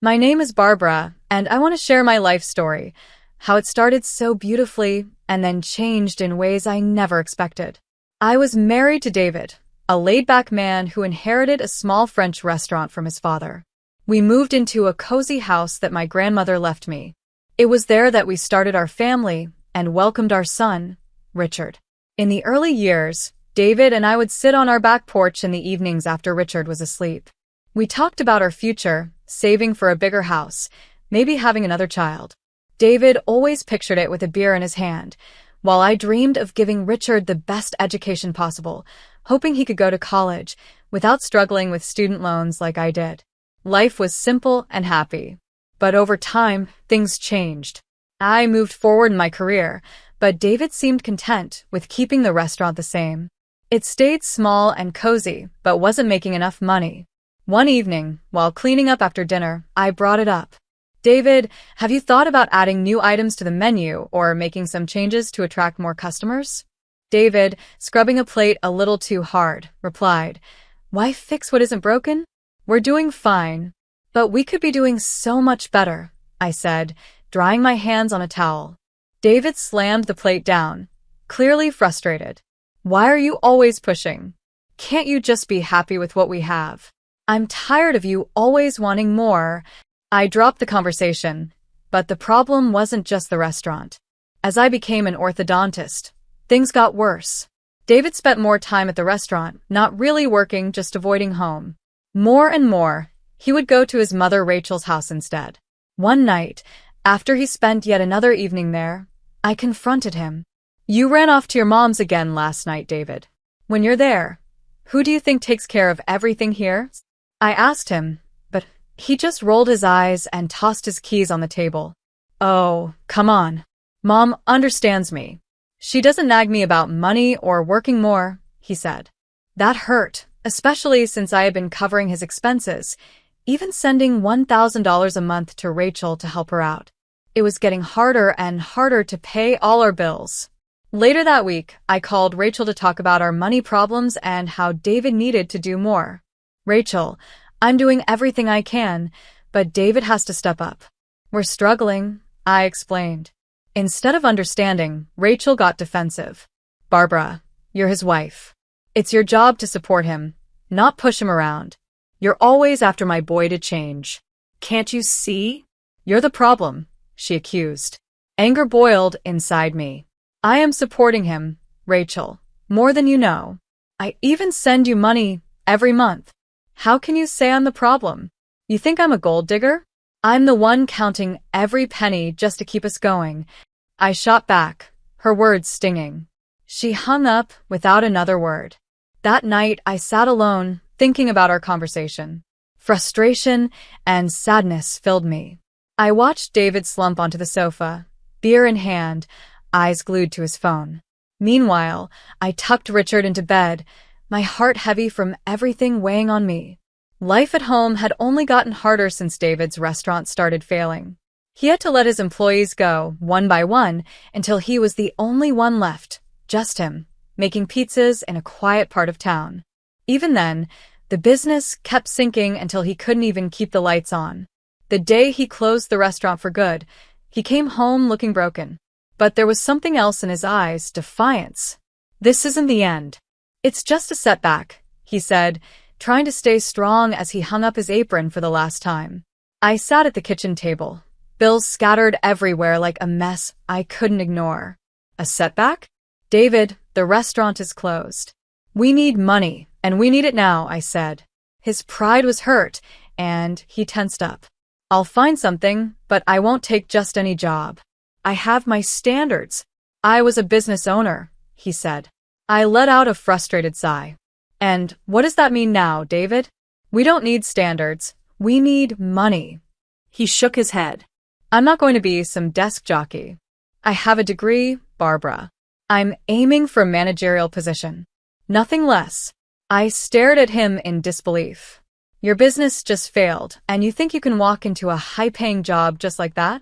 My name is Barbara, and I want to share my life story, how it started so beautifully and then changed in ways I never expected. I was married to David, a laid-back man who inherited a small French restaurant from his father. We moved into a cozy house that my grandmother left me. It was there that we started our family and welcomed our son, Richard. In the early years, David and I would sit on our back porch in the evenings after Richard was asleep. We talked about our future, saving for a bigger house, maybe having another child. David always pictured it with a beer in his hand, while I dreamed of giving Richard the best education possible, hoping he could go to college without struggling with student loans like I did. Life was simple and happy. But over time, things changed. I moved forward in my career, but David seemed content with keeping the restaurant the same. It stayed small and cozy, but wasn't making enough money. One evening, while cleaning up after dinner, I brought it up. David, have you thought about adding new items to the menu or making some changes to attract more customers? David, scrubbing a plate a little too hard, replied, "Why fix what isn't broken? We're doing fine." "But we could be doing so much better," I said, drying my hands on a towel. David slammed the plate down, clearly frustrated. "Why are you always pushing? Can't you just be happy with what we have? I'm tired of you always wanting more." I dropped the conversation, but the problem wasn't just the restaurant. As I became an orthodontist, things got worse. David spent more time at the restaurant, not really working, just avoiding home. More and more, he would go to his mother Rachel's house instead. One night, after he spent yet another evening there, I confronted him. "You ran off to your mom's again last night, David. When you're there, who do you think takes care of everything here?" I asked him, but he just rolled his eyes and tossed his keys on the table. "Oh, come on. Mom understands me. She doesn't nag me about money or working more," he said. That hurt, especially since I had been covering his expenses, even sending $1,000 a month to Rachel to help her out. It was getting harder and harder to pay all our bills. Later that week, I called Rachel to talk about our money problems and how David needed to do more. "Rachel, I'm doing everything I can, but David has to step up. We're struggling," I explained. Instead of understanding, Rachel got defensive. "Barbara, you're his wife. It's your job to support him, not push him around. You're always after my boy to change. Can't you see? You're the problem," she accused. Anger boiled inside me. "I am supporting him, Rachel, more than you know. I even send you money every month. How can you say I'm the problem? You think I'm a gold digger? I'm the one counting every penny just to keep us going." I shot back, her words stinging. She hung up without another word. That night, I sat alone, thinking about our conversation. Frustration and sadness filled me. I watched David slump onto the sofa, beer in hand, eyes glued to his phone. Meanwhile, I tucked Richard into bed, my heart heavy from everything weighing on me. Life at home had only gotten harder since David's restaurant started failing. He had to let his employees go, one by one, until he was the only one left, just him, making pizzas in a quiet part of town. Even then, the business kept sinking until he couldn't even keep the lights on. The day he closed the restaurant for good, he came home looking broken. But there was something else in his eyes, defiance. "This isn't the end. It's just a setback," he said, trying to stay strong as he hung up his apron for the last time. I sat at the kitchen table, bills scattered everywhere like a mess I couldn't ignore. "A setback? David, the restaurant is closed. We need money, and we need it now," I said. His pride was hurt, and he tensed up. "I'll find something, but I won't take just any job. I have my standards. I was a business owner," he said. I let out a frustrated sigh. "And what does that mean now, David? We don't need standards. We need money." He shook his head. "I'm not going to be some desk jockey. I have a degree, Barbara. I'm aiming for a managerial position. Nothing less." I stared at him in disbelief. "Your business just failed, and you think you can walk into a high-paying job just like that?"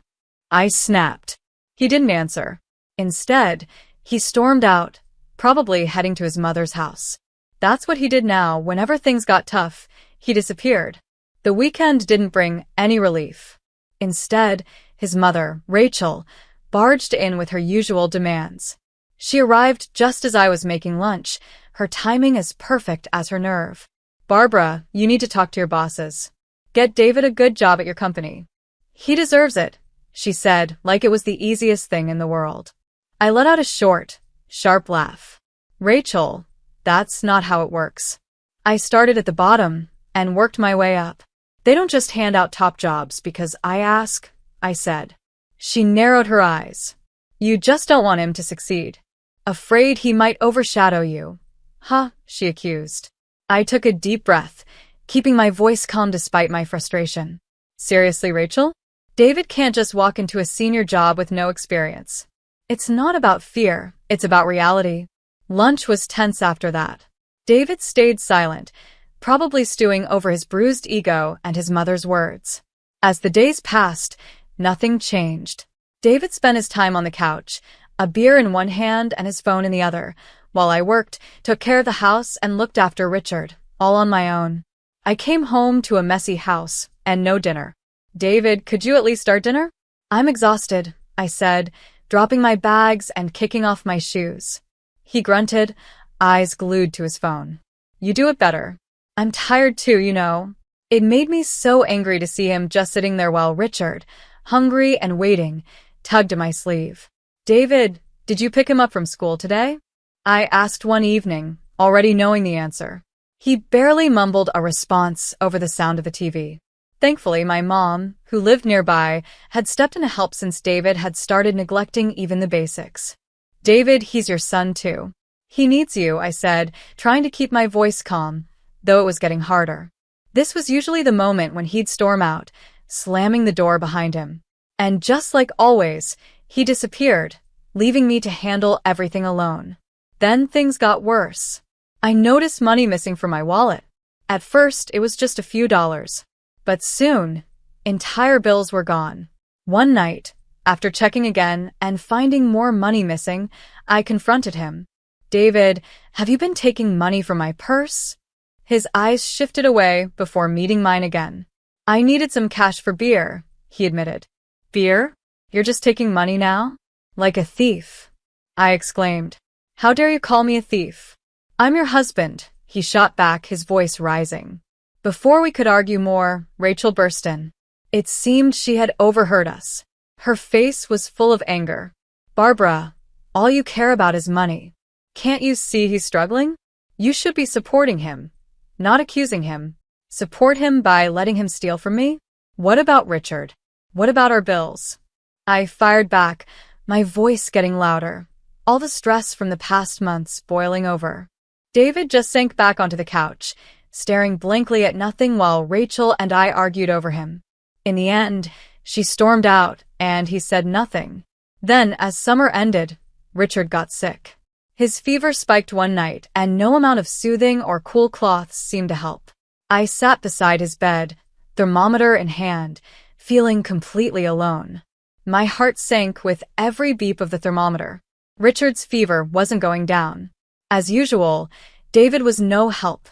I snapped. He didn't answer. Instead, he stormed out, probably heading to his mother's house. That's what he did now. Whenever things got tough, he disappeared. The weekend didn't bring any relief. Instead, his mother, Rachel, barged in with her usual demands. She arrived just as I was making lunch, her timing as perfect as her nerve. "Barbara, you need to talk to your bosses. Get David a good job at your company. He deserves it," she said, like it was the easiest thing in the world. I let out a short, sharp laugh. "Rachel, that's not how it works. I started at the bottom and worked my way up. They don't just hand out top jobs because I ask," I said. She narrowed her eyes. "You just don't want him to succeed. Afraid he might overshadow you." "Huh," she accused. I took a deep breath, keeping my voice calm despite my frustration. "Seriously, Rachel? David can't just walk into a senior job with no experience. It's not about fear, it's about reality." Lunch was tense after that. David stayed silent, probably stewing over his bruised ego and his mother's words. As the days passed, nothing changed. David spent his time on the couch, a beer in one hand and his phone in the other, while I worked, took care of the house, and looked after Richard, all on my own. I came home to a messy house and no dinner. "David, could you at least start dinner?" "I'm exhausted," I said, dropping my bags and kicking off my shoes. He grunted, eyes glued to his phone. "You do it better." "I'm tired too, you know." It made me so angry to see him just sitting there while Richard, hungry and waiting, tugged at my sleeve. "David, did you pick him up from school today?" I asked one evening, already knowing the answer. He barely mumbled a response over the sound of the TV. Thankfully, my mom, who lived nearby, had stepped in to help since David had started neglecting even the basics. "David, he's your son too. He needs you," I said, trying to keep my voice calm, though it was getting harder. This was usually the moment when he'd storm out, slamming the door behind him. And just like always, he disappeared, leaving me to handle everything alone. Then things got worse. I noticed money missing from my wallet. At first, it was just a few dollars. But soon, entire bills were gone. One night, after checking again and finding more money missing, I confronted him. "David, have you been taking money from my purse?" His eyes shifted away before meeting mine again. "I needed some cash for beer," he admitted. "Beer? You're just taking money now?" "Like a thief," I exclaimed. "How dare you call me a thief?" "I'm your husband," he shot back, his voice rising. Before we could argue more, Rachel burst in. It seemed she had overheard us. Her face was full of anger. "Barbara, all you care about is money. Can't you see he's struggling? You should be supporting him, not accusing him. Support him by letting him steal from me? What about Richard? What about our bills?" I fired back, my voice getting louder, all the stress from the past months boiling over. David just sank back onto the couch, staring blankly at nothing while Rachel and I argued over him. In the end, she stormed out, and he said nothing. Then, as summer ended, Richard got sick. His fever spiked one night, and no amount of soothing or cool cloths seemed to help. I sat beside his bed, thermometer in hand, feeling completely alone. My heart sank with every beep of the thermometer. Richard's fever wasn't going down. As usual, David was no help,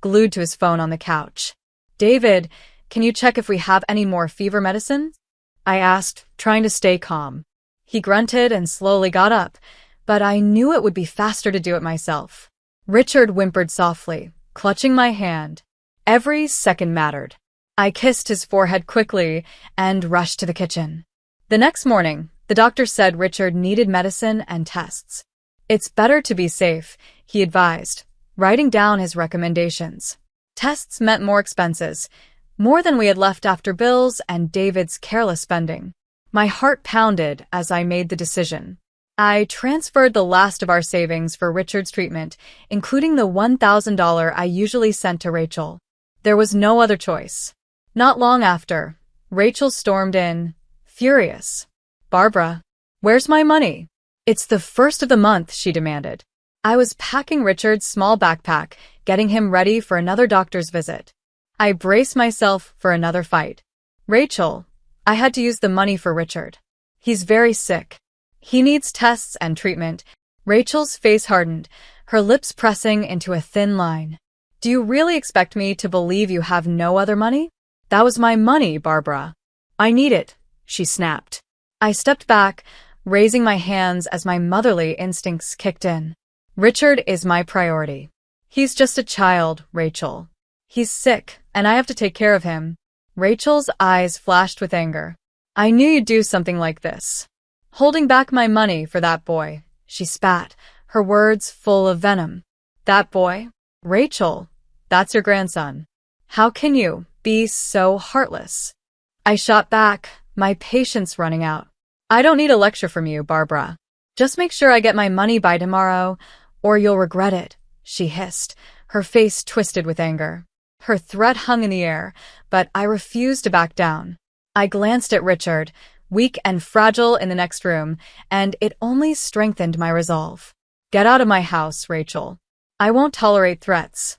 glued to his phone on the couch. "David, can you check if we have any more fever medicine?" I asked, trying to stay calm. He grunted and slowly got up, but I knew it would be faster to do it myself. Richard whimpered softly, clutching my hand. Every second mattered. I kissed his forehead quickly and rushed to the kitchen. The next morning, the doctor said Richard needed medicine and tests. "It's better to be safe," he advised, writing down his recommendations. Tests meant more expenses, more than we had left after bills and David's careless spending. My heart pounded as I made the decision. I transferred the last of our savings for Richard's treatment, including the $1,000 I usually sent to Rachel. There was no other choice. Not long after, Rachel stormed in, furious. "Barbara, where's my money?" "It's the first of the month," she demanded. I was packing Richard's small backpack, getting him ready for another doctor's visit. I braced myself for another fight. "Rachel, I had to use the money for Richard. He's very sick. He needs tests and treatment." Rachel's face hardened, her lips pressing into a thin line. "Do you really expect me to believe you have no other money?" That was my money, Barbara. I need it, she snapped. I stepped back, raising my hands as my motherly instincts kicked in. Richard is my priority. He's just a child, Rachel. He's sick, and I have to take care of him. Rachel's eyes flashed with anger. I knew you'd do something like this. Holding back my money for that boy, she spat, her words full of venom. That boy? Rachel, that's your grandson. How can you be so heartless? I shot back, my patience running out. I don't need a lecture from you, Barbara. Just make sure I get my money by tomorrow, or you'll regret it, she hissed, her face twisted with anger. Her threat hung in the air, but I refused to back down. I glanced at Richard, weak and fragile in the next room, and it only strengthened my resolve. Get out of my house, Rachel. I won't tolerate threats.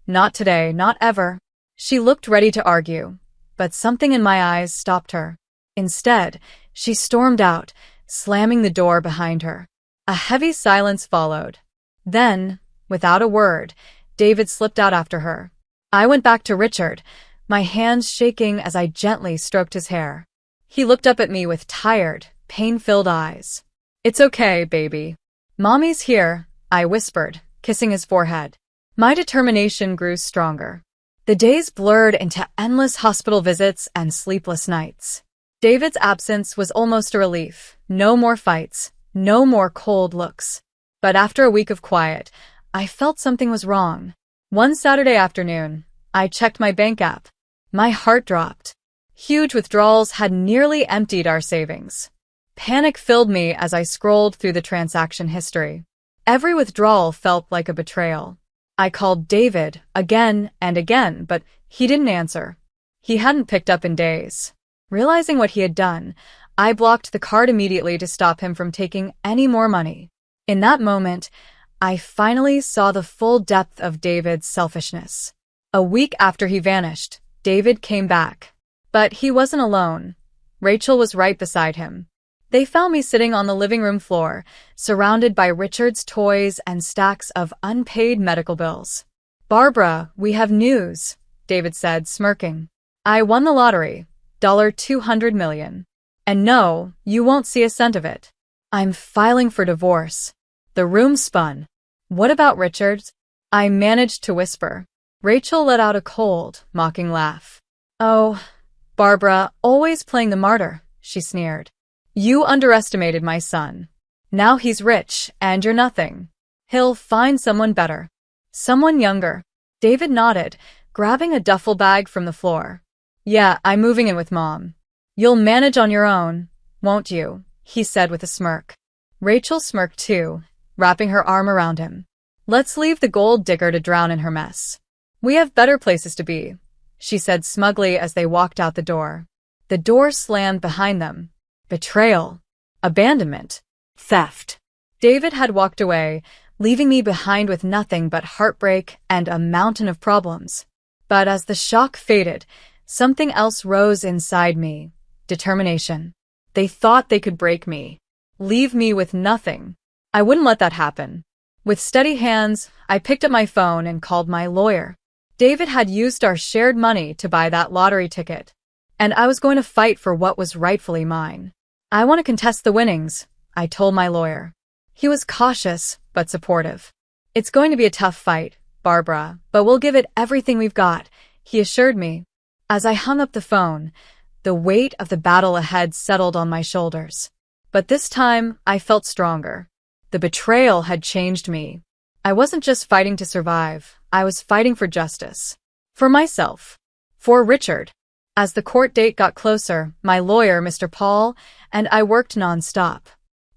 Not today, not ever. She looked ready to argue, but something in my eyes stopped her. Instead, she stormed out, slamming the door behind her. A heavy silence followed. Then, without a word, David slipped out after her. I went back to Richard, my hands shaking as I gently stroked his hair. He looked up at me with tired, pain-filled eyes. It's okay, baby. Mommy's here, I whispered, kissing his forehead. My determination grew stronger. The days blurred into endless hospital visits and sleepless nights. David's absence was almost a relief. No more fights, no more cold looks. But after a week of quiet, I felt something was wrong. One Saturday afternoon, I checked my bank app. My heart dropped. Huge withdrawals had nearly emptied our savings. Panic filled me as I scrolled through the transaction history. Every withdrawal felt like a betrayal. I called David again and again, but he didn't answer. He hadn't picked up in days. Realizing what he had done, I blocked the card immediately to stop him from taking any more money. In that moment, I finally saw the full depth of David's selfishness. A week after he vanished, David came back. But he wasn't alone. Rachel was right beside him. They found me sitting on the living room floor, surrounded by Richard's toys and stacks of unpaid medical bills. Barbara, we have news, David said, smirking. I won the lottery, $200 million. And no, you won't see a cent of it. I'm filing for divorce. The room spun. What about Richard? I managed to whisper. Rachel let out a cold, mocking laugh. Oh, Barbara, always playing the martyr, she sneered. You underestimated my son. Now he's rich, and you're nothing. He'll find someone better. Someone younger. David nodded, grabbing a duffel bag from the floor. Yeah, I'm moving in with Mom. You'll manage on your own, won't you? He said with a smirk. Rachel smirked too, wrapping her arm around him. Let's leave the gold digger to drown in her mess. We have better places to be, she said smugly as they walked out the door. The door slammed behind them. Betrayal. Abandonment. Theft. David had walked away, leaving me behind with nothing but heartbreak and a mountain of problems. But as the shock faded, something else rose inside me. Determination. They thought they could break me. Leave me with nothing. I wouldn't let that happen. With steady hands, I picked up my phone and called my lawyer. David had used our shared money to buy that lottery ticket, and I was going to fight for what was rightfully mine. I want to contest the winnings, I told my lawyer. He was cautious, but supportive. It's going to be a tough fight, Barbara, but we'll give it everything we've got, he assured me. As I hung up the phone, the weight of the battle ahead settled on my shoulders. But this time, I felt stronger. The betrayal had changed me. I wasn't just fighting to survive, I was fighting for justice. For myself. For Richard. As the court date got closer, my lawyer, Mr. Paul, and I worked non-stop.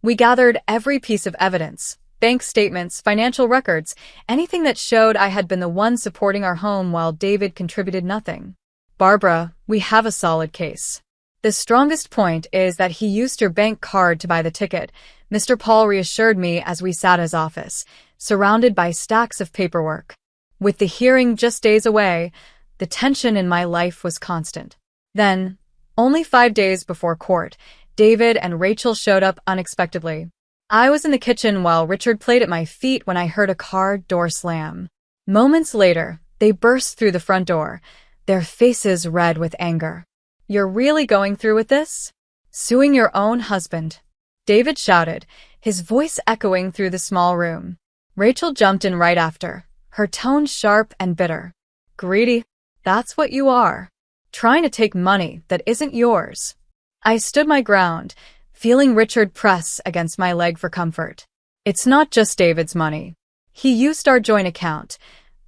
We gathered every piece of evidence, bank statements, financial records, anything that showed I had been the one supporting our home while David contributed nothing. Barbara, we have a solid case. The strongest point is that he used your bank card to buy the ticket, Mr. Paul reassured me as we sat in his office, surrounded by stacks of paperwork. With the hearing just days away, the tension in my life was constant. Then, only 5 days before court, David and Rachel showed up unexpectedly. I was in the kitchen while Richard played at my feet when I heard a car door slam. Moments later, they burst through the front door, their faces red with anger. "You're really going through with this? Suing your own husband?" David shouted, his voice echoing through the small room. Rachel jumped in right after, her tone sharp and bitter. "Greedy? That's what you are. Trying to take money that isn't yours." I stood my ground, feeling Richard press against my leg for comfort. "It's not just David's money. He used our joint account,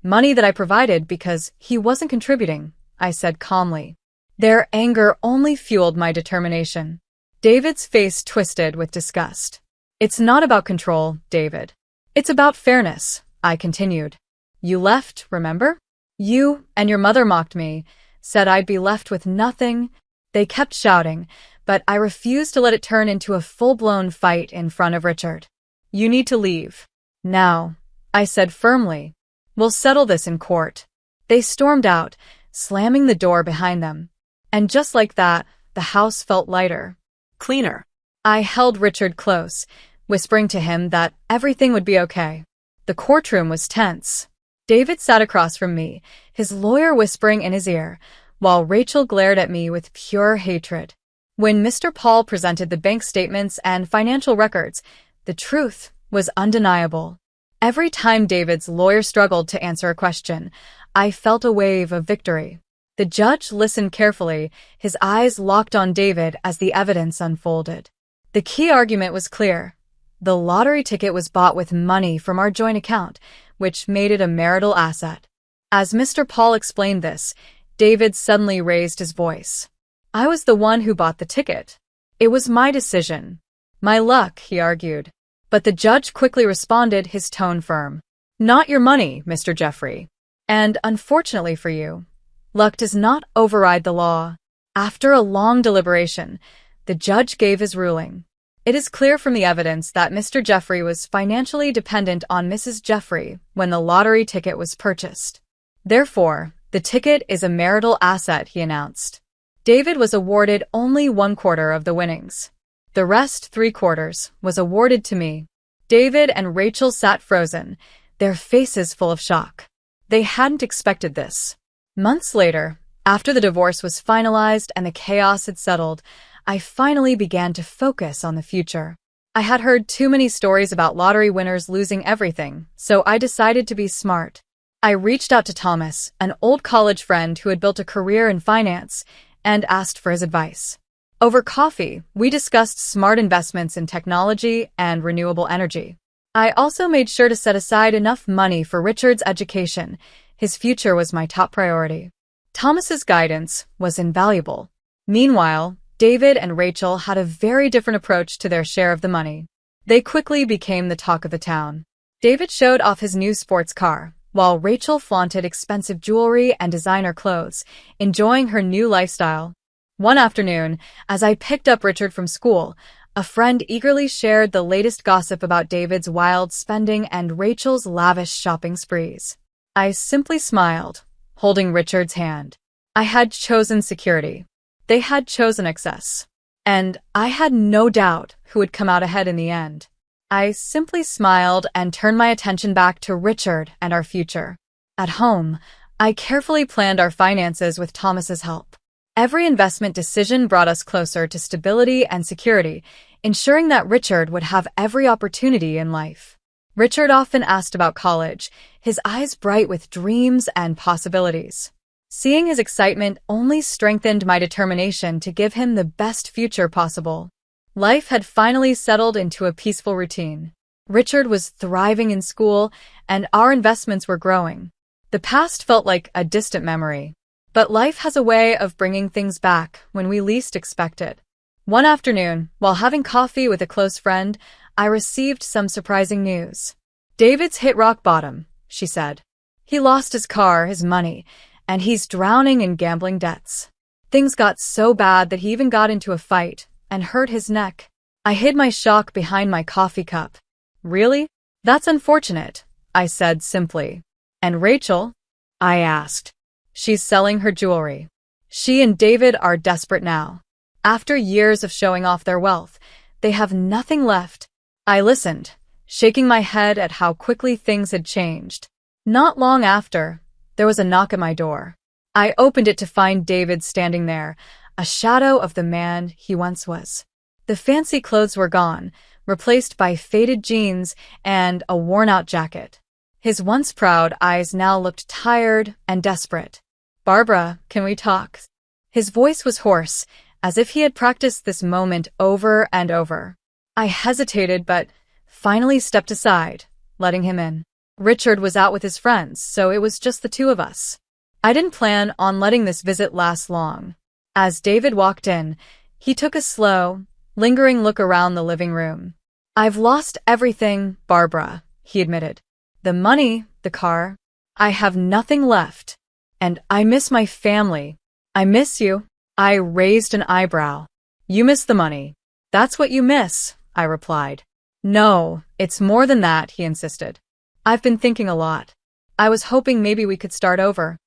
money that I provided because he wasn't contributing," I said calmly. Their anger only fueled my determination. David's face twisted with disgust. "It's not about control, David. It's about fairness," I continued. "You left, remember? You and your mother mocked me, said I'd be left with nothing." They kept shouting, but I refused to let it turn into a full-blown fight in front of Richard. "You need to leave. Now," I said firmly. "We'll settle this in court." They stormed out, slamming the door behind them. And just like that, the house felt lighter. Cleaner. I held Richard close, whispering to him that everything would be okay. The courtroom was tense. David sat across from me, his lawyer whispering in his ear, while Rachel glared at me with pure hatred. When Mr. Paul presented the bank statements and financial records, the truth was undeniable. Every time David's lawyer struggled to answer a question, I felt a wave of victory. The judge listened carefully, his eyes locked on David as the evidence unfolded. The key argument was clear. The lottery ticket was bought with money from our joint account, which made it a marital asset. As Mr. Paul explained this, David suddenly raised his voice. "I was the one who bought the ticket. It was my decision. My luck," he argued. But the judge quickly responded, his tone firm. "Not your money, Mr. Jeffrey. And unfortunately for you, luck does not override the law." After a long deliberation, the judge gave his ruling. "It is clear from the evidence that Mr. Jeffrey was financially dependent on Mrs. Jeffrey when the lottery ticket was purchased. Therefore, the ticket is a marital asset," he announced. David was awarded only 1/4 of the winnings. The rest, 3/4, was awarded to me. David and Rachel sat frozen, their faces full of shock. They hadn't expected this. Months later, after the divorce was finalized and the chaos had settled, I finally began to focus on the future. I had heard too many stories about lottery winners losing everything, so I decided to be smart. I reached out to Thomas, an old college friend who had built a career in finance, and asked for his advice. Over coffee, we discussed smart investments in technology and renewable energy. I also made sure to set aside enough money for Richard's education. His future was my top priority. Thomas's guidance was invaluable. Meanwhile, David and Rachel had a very different approach to their share of the money. They quickly became the talk of the town. David showed off his new sports car, while Rachel flaunted expensive jewelry and designer clothes, enjoying her new lifestyle. One afternoon, as I picked up Richard from school, a friend eagerly shared the latest gossip about David's wild spending and Rachel's lavish shopping sprees. I simply smiled, holding Richard's hand. I had chosen security. They had chosen excess. And I had no doubt who would come out ahead in the end. I simply smiled and turned my attention back to Richard and our future. At home, I carefully planned our finances with Thomas's help. Every investment decision brought us closer to stability and security, ensuring that Richard would have every opportunity in life. Richard often asked about college, his eyes bright with dreams and possibilities. Seeing his excitement only strengthened my determination to give him the best future possible. Life had finally settled into a peaceful routine. Richard was thriving in school, and our investments were growing. The past felt like a distant memory. But life has a way of bringing things back when we least expect it. One afternoon, while having coffee with a close friend, I received some surprising news. "David's hit rock bottom," she said. "He lost his car, his money, and he's drowning in gambling debts. Things got so bad that he even got into a fight and hurt his neck." I hid my shock behind my coffee cup. "Really? That's unfortunate," I said simply. "And Rachel?" I asked. "She's selling her jewelry. She and David are desperate now. After years of showing off their wealth, they have nothing left." I listened, shaking my head at how quickly things had changed. Not long after, there was a knock at my door. I opened it to find David standing there, a shadow of the man he once was. The fancy clothes were gone, replaced by faded jeans and a worn-out jacket. His once proud eyes now looked tired and desperate. "Barbara, can we talk?" His voice was hoarse, as if he had practiced this moment over and over. I hesitated but finally stepped aside, letting him in. Richard was out with his friends, so it was just the two of us. I didn't plan on letting this visit last long. As David walked in, he took a slow, lingering look around the living room. "I've lost everything, Barbara," he admitted. "The money, the car. I have nothing left. And I miss my family. I miss you." I raised an eyebrow. "You miss the money. That's what you miss," I replied. "No, it's more than that," he insisted. "I've been thinking a lot. I was hoping maybe we could start over."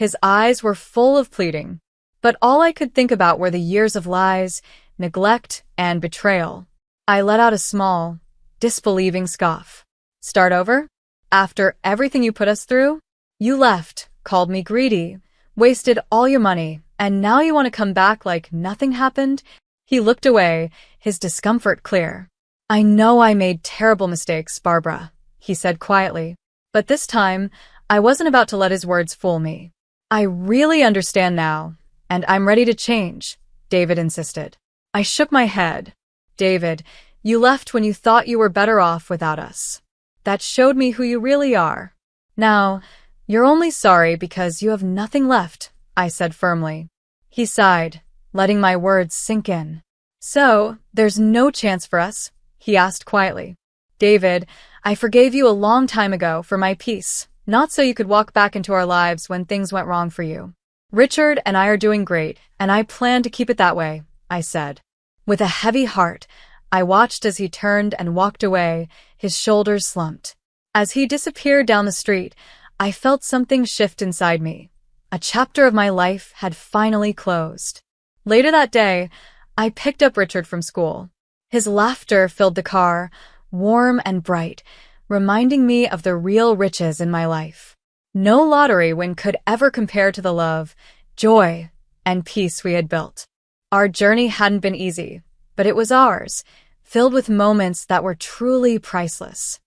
His eyes were full of pleading, but all I could think about were the years of lies, neglect, and betrayal. I let out a small, disbelieving scoff. "Start over? After everything you put us through? You left, called me greedy, wasted all your money, and now you want to come back like nothing happened?" He looked away, his discomfort clear. "I know I made terrible mistakes, Barbara," he said quietly. But this time, I wasn't about to let his words fool me. "I really understand now, and I'm ready to change," David insisted. I shook my head. "David, you left when you thought you were better off without us. That showed me who you really are. Now, you're only sorry because you have nothing left," I said firmly. He sighed, letting my words sink in. "So, there's no chance for us?" he asked quietly. "David, I forgave you a long time ago for my peace, not so you could walk back into our lives when things went wrong for you. Richard and I are doing great, and I plan to keep it that way," I said. With a heavy heart, I watched as he turned and walked away, his shoulders slumped. As he disappeared down the street, I felt something shift inside me. A chapter of my life had finally closed. Later that day, I picked up Richard from school. His laughter filled the car, warm and bright, reminding me of the real riches in my life. No lottery win could ever compare to the love, joy, and peace we had built. Our journey hadn't been easy, but it was ours, filled with moments that were truly priceless.